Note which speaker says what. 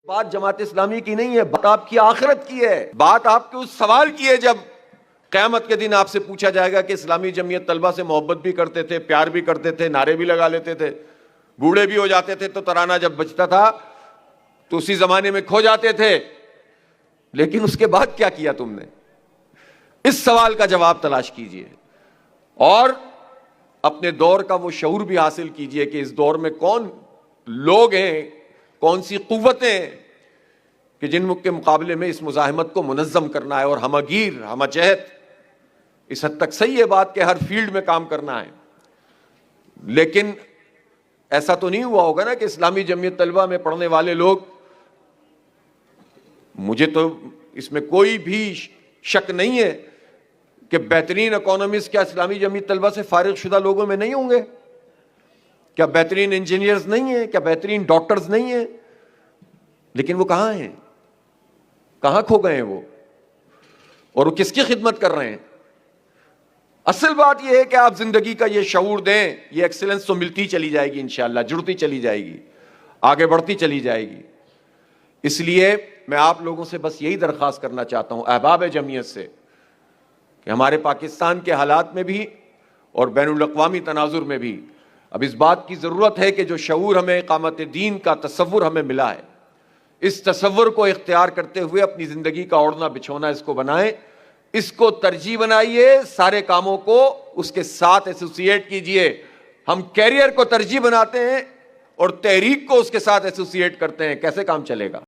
Speaker 1: بات جماعت اسلامی کی نہیں ہے، بات آپ کی آخرت کی ہے، بات آپ کے اس سوال کی ہے جب قیامت کے دن آپ سے پوچھا جائے گا کہ اسلامی جمعیت طلبہ سے محبت بھی کرتے تھے، پیار بھی کرتے تھے، نعرے بھی لگا لیتے تھے، بوڑھے بھی ہو جاتے تھے تو ترانہ جب بجتا تھا تو اسی زمانے میں کھو جاتے تھے، لیکن اس کے بعد کیا کیا تم نے؟ اس سوال کا جواب تلاش کیجئے اور اپنے دور کا وہ شعور بھی حاصل کیجئے کہ اس دور میں کون لوگ ہیں، کون سی قوتیں ہیں کہ جن کے مقابلے میں اس مزاحمت کو منظم کرنا ہے اور ہمہ گیر ہمہ جہت اس حد تک صحیح ہے بات کہ ہر فیلڈ میں کام کرنا ہے، لیکن ایسا تو نہیں ہوا ہوگا نا کہ اسلامی جمعیت طلبہ میں پڑھنے والے لوگ، مجھے تو اس میں کوئی بھی شک نہیں ہے کہ بہترین اکانومسٹ کیا اسلامی جمعیت طلبہ سے فارغ شدہ لوگوں میں نہیں ہوں گے؟ کیا بہترین انجینئرز نہیں ہیں؟ کیا بہترین ڈاکٹرز نہیں ہیں؟ لیکن وہ کہاں ہیں؟ کہاں کھو گئے ہیں وہ؟ اور وہ کس کی خدمت کر رہے ہیں؟ اصل بات یہ ہے کہ آپ زندگی کا یہ شعور دیں، یہ ایکسلنس تو ملتی چلی جائے گی انشاءاللہ، جڑتی چلی جائے گی، آگے بڑھتی چلی جائے گی۔ اس لیے میں آپ لوگوں سے بس یہی درخواست کرنا چاہتا ہوں، احباب جمعیت سے، کہ ہمارے پاکستان کے حالات میں بھی اور بین الاقوامی تناظر میں بھی اب اس بات کی ضرورت ہے کہ جو شعور ہمیں اقامت دین کا تصور ہمیں ملا ہے، اس تصور کو اختیار کرتے ہوئے اپنی زندگی کا اوڑھنا بچھونا اس کو بنائیں، اس کو ترجیح بنائیے، سارے کاموں کو اس کے ساتھ ایسوسیٹ کیجئے۔ ہم کیریئر کو ترجیح بناتے ہیں اور تحریک کو اس کے ساتھ ایسوسیٹ کرتے ہیں، کیسے کام چلے گا؟